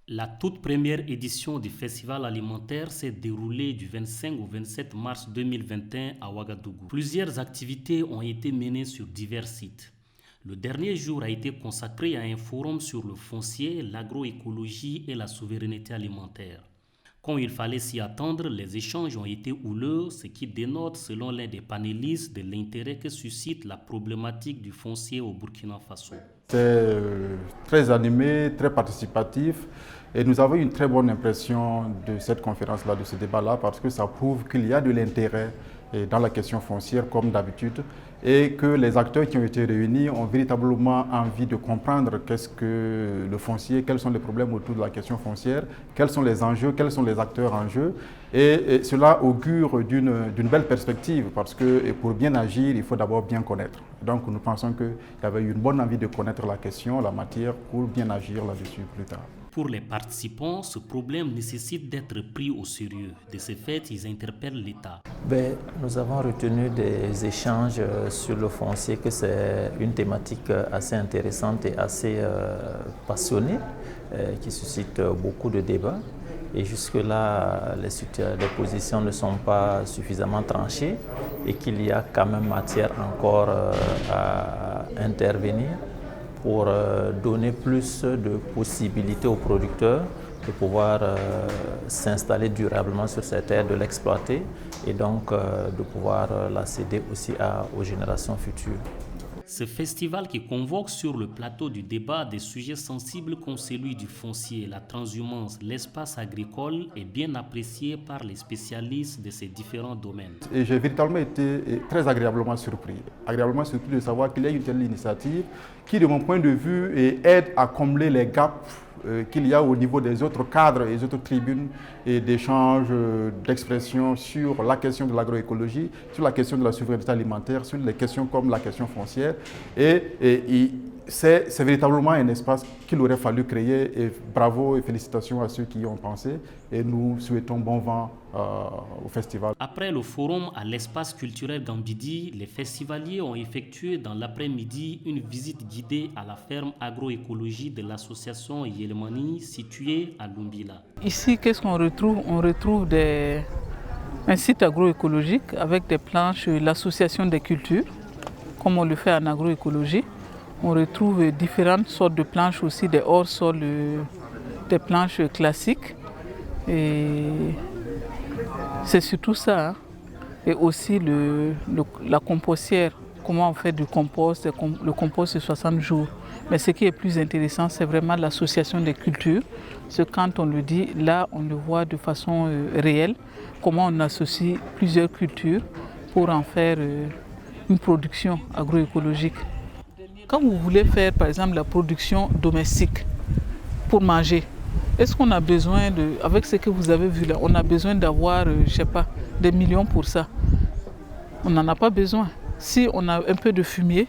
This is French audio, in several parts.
La toute première édition du festival alimentaire s'est déroulée du 25 au 27 mars 2021 à Ouagadougou. Plusieurs activités ont été menées sur divers sites. Le dernier jour a été consacré à un forum sur le foncier, l'agroécologie et la souveraineté alimentaire. Comme il fallait s'y attendre, les échanges ont été houleux, ce qui dénote, selon l'un des panélistes, de l'intérêt que suscite la problématique du foncier au Burkina Faso. C'est très animé, très participatif et nous avons une très bonne impression de cette conférence-là, de ce débat-là, parce que ça prouve qu'il y a de l'intérêt dans la question foncière comme d'habitude et que les acteurs qui ont été réunis ont véritablement envie de comprendre qu'est-ce que le foncier, quels sont les problèmes autour de la question foncière, quels sont les enjeux, quels sont les acteurs en jeu. Et cela augure d'une belle perspective parce que pour bien agir, il faut d'abord bien connaître. Donc nous pensons qu'il y avait une bonne envie de connaître la question, la matière, pour bien agir là-dessus plus tard. Pour les participants, ce problème nécessite d'être pris au sérieux. De ce fait, ils interpellent l'État. Nous avons retenu des échanges sur le foncier, que c'est une thématique assez intéressante et assez passionnée, qui suscite beaucoup de débats. Et jusque-là, les positions ne sont pas suffisamment tranchées et qu'il y a quand même matière encore à intervenir pour donner plus de possibilités aux producteurs de pouvoir s'installer durablement sur cette terre, de l'exploiter et donc de pouvoir la céder aussi aux générations futures. Ce festival qui convoque sur le plateau du débat des sujets sensibles comme celui du foncier, la transhumance, l'espace agricole est bien apprécié par les spécialistes de ces différents domaines. Et j'ai véritablement été très agréablement surpris de savoir qu'il y a une telle initiative qui, de mon point de vue, aide à combler les gaps qu'il y a au niveau des autres cadres et des autres tribunes et d'échanges, d'expression sur la question de l'agroécologie, sur la question de la souveraineté alimentaire, sur les questions comme la question foncière. Et c'est véritablement un espace qu'il aurait fallu créer et bravo et félicitations à ceux qui y ont pensé et nous souhaitons bon vent au festival. Après le forum à l'espace culturel Gambidi, les festivaliers ont effectué dans l'après-midi une visite guidée à la ferme agroécologie de l'association Yelmani située à Lumbila. Ici, qu'est-ce qu'on retrouve? On retrouve un site agroécologique avec des planches, l'association des cultures, comme on le fait en agroécologie. On retrouve différentes sortes de planches aussi, des hors-sols, des planches classiques. Et c'est surtout ça. Hein. Et aussi la compostière, comment on fait du compost, le compost de 60 jours. Mais ce qui est plus intéressant, c'est vraiment l'association des cultures. Parce que quand on le dit, là, on le voit de façon réelle, comment on associe plusieurs cultures pour en faire une production agroécologique. Quand vous voulez faire, par exemple, la production domestique pour manger, est-ce qu'on a besoin avec ce que vous avez vu là, on a besoin d'avoir, je sais pas, des millions pour ça? On n'en a pas besoin. Si on a un peu de fumier,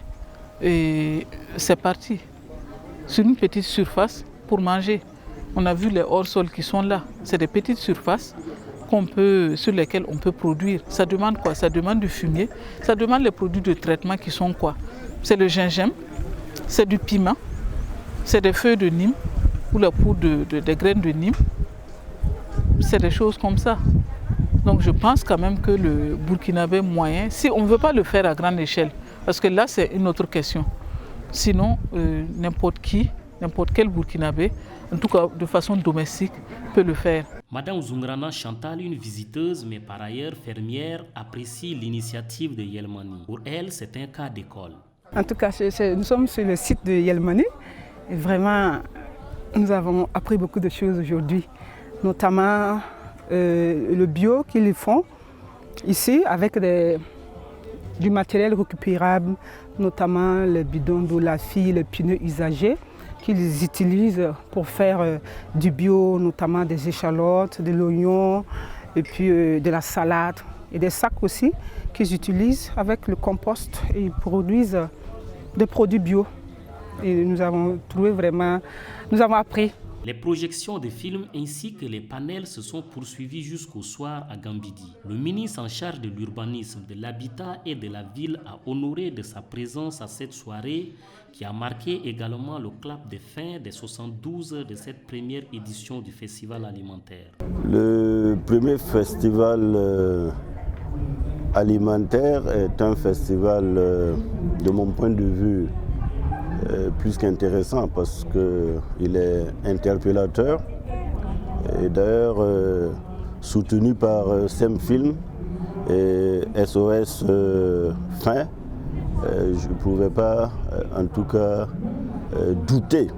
c'est parti. Sur une petite surface pour manger. On a vu les hors-sols qui sont là. C'est des petites surfaces sur lesquelles on peut produire. Ça demande quoi? Ça demande du fumier. Ça demande les produits de traitement qui sont quoi? C'est le gingembre, c'est du piment, c'est des feuilles de Nîmes ou la poudre des graines de Nîmes. C'est des choses comme ça. Donc je pense quand même que le Burkinabé moyen, si on ne veut pas le faire à grande échelle, parce que là c'est une autre question. Sinon, n'importe quel Burkinabé, en tout cas de façon domestique, peut le faire. Madame Zungrana Chantal, une visiteuse mais par ailleurs fermière, apprécie l'initiative de Yelmani. Pour elle, c'est un cas d'école. En tout cas, nous sommes sur le site de Yelmani et vraiment, nous avons appris beaucoup de choses aujourd'hui, notamment le bio qu'ils font ici avec du matériel récupérable, notamment les bidons d'eau, la fille, les pneus usagés qu'ils utilisent pour faire du bio, notamment des échalotes, de l'oignon et puis de la salade et des sacs aussi qu'ils utilisent avec le compost et ils produisent des produits bio. Et nous avons appris Les projections des films ainsi que les panels se sont poursuivis jusqu'au soir à Gambidi. Le ministre en charge de l'urbanisme, de l'habitat et de la ville a honoré de sa présence à cette soirée qui a marqué également le clap de fin des 72 heures de cette première édition du festival alimentaire. Le premier festival alimentaire est un festival, de mon point de vue, plus qu'intéressant parce qu'il est interpellateur et d'ailleurs soutenu par SEMFilm et SOS Fin. Je ne pouvais pas en tout cas douter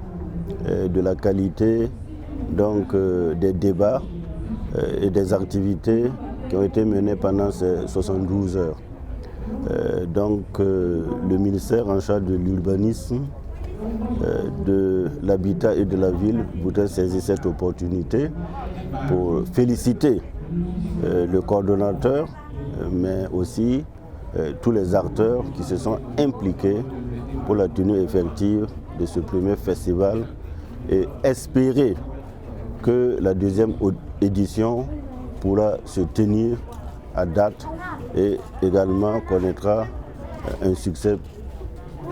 de la qualité donc, des débats et des activités qui ont été menées pendant ces 72 heures. Donc le ministère en charge de l'urbanisme, de l'habitat et de la ville voudrait saisir cette opportunité pour féliciter le coordonnateur, mais aussi tous les acteurs qui se sont impliqués pour la tenue effective de ce premier festival et espérer que la deuxième édition pourra se tenir à date et également connaîtra un succès.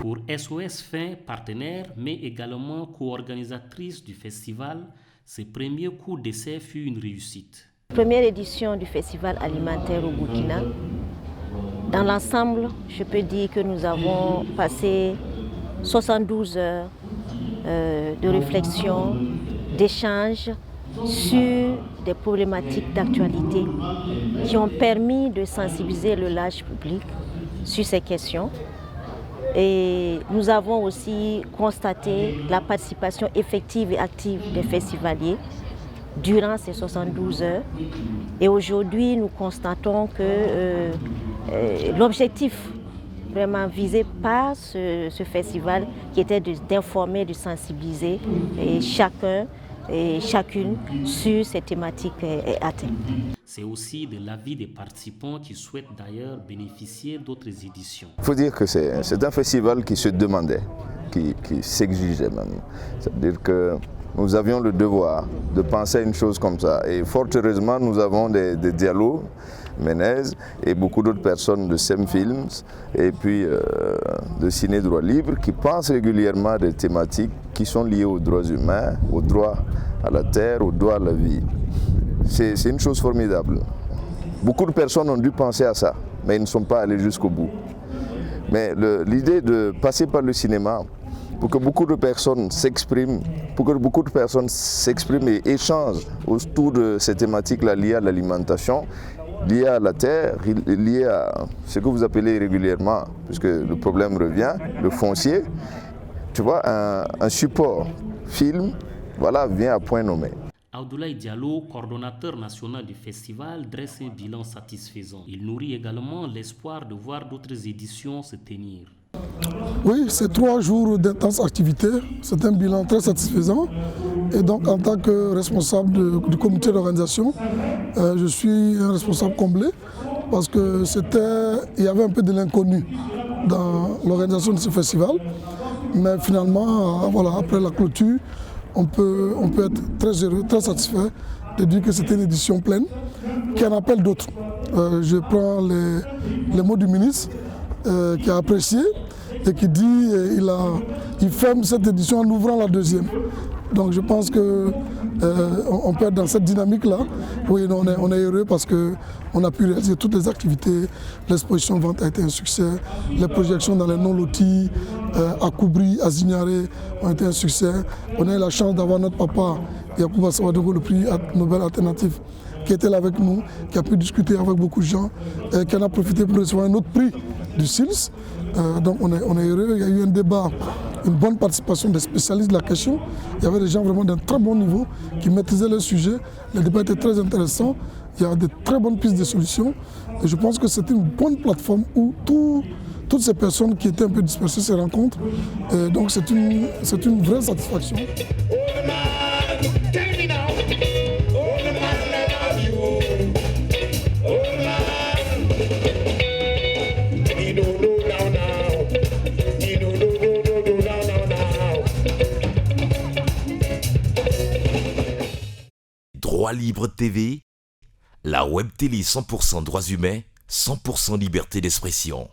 Pour SOS Fin, partenaire, mais également co-organisatrice du festival, ce premier coup d'essai fut une réussite. Première édition du festival alimentaire au Burkina. Dans l'ensemble, je peux dire que nous avons passé 72 heures de réflexion, d'échange sur des problématiques d'actualité qui ont permis de sensibiliser le large public sur ces questions. Et nous avons aussi constaté la participation effective et active des festivaliers durant ces 72 heures. Et aujourd'hui, nous constatons que l'objectif vraiment visé par ce festival, qui était d'informer, de sensibiliser chacun et chacune sur ces thématiques est atteint. C'est aussi de l'avis des participants qui souhaitent d'ailleurs bénéficier d'autres éditions. Il faut dire que c'est un festival qui se demandait, qui s'exigeait même. C'est-à-dire que nous avions le devoir de penser à une chose comme ça. Et fort heureusement, nous avons des dialogues, Ménez et beaucoup d'autres personnes de SEMFilm et puis de Ciné Droit Libre qui pensent régulièrement à des thématiques qui sont liées aux droits humains, aux droits à la terre, aux droits à la vie. C'est une chose formidable. Beaucoup de personnes ont dû penser à ça, mais ils ne sont pas allés jusqu'au bout. Mais l'idée de passer par le cinéma pour que beaucoup de personnes s'expriment, et échangent autour de ces thématiques-là liées à l'alimentation, liées à la terre, liées à ce que vous appelez régulièrement, puisque le problème revient, le foncier. Tu vois, un support film, voilà, vient à point nommé. Abdoulaye Diallo, coordonnateur national du festival, dresse un bilan satisfaisant. Il nourrit également l'espoir de voir d'autres éditions se tenir. Oui, c'est 3 jours d'intense activité. C'est un bilan très satisfaisant. Et donc, en tant que responsable du comité d'organisation, je suis un responsable comblé parce que il y avait un peu de l'inconnu dans l'organisation de ce festival. Mais finalement, voilà, après la clôture, on peut être très heureux, très satisfait de dire que c'était une édition pleine, qui en appelle d'autres. Je prends les mots du ministre qui a apprécié et qui dit il ferme cette édition en ouvrant la deuxième. Donc je pense qu'on peut être dans cette dynamique-là. Oui, on est heureux parce qu'on a pu réaliser toutes les activités. L'exposition vente a été un succès. Les projections dans les non-lotis, à Koubri, à Zignaré, ont été un succès. On a eu la chance d'avoir notre papa, Yacouba Sawadogo, le prix Nobel alternatif, qui était là avec nous, qui a pu discuter avec beaucoup de gens, qui en a profité pour recevoir un autre prix du SILS. Donc on est heureux. Il y a eu un débat, une bonne participation des spécialistes de la question. Il y avait des gens vraiment d'un très bon niveau qui maîtrisaient le sujet. Le débat était très intéressant. Il y a de très bonnes pistes de solutions. Et je pense que c'est une bonne plateforme où toutes ces personnes qui étaient un peu dispersées se rencontrent. Et donc c'est une vraie satisfaction. Droit Libre TV, la web télé 100% droits humains, 100% liberté d'expression.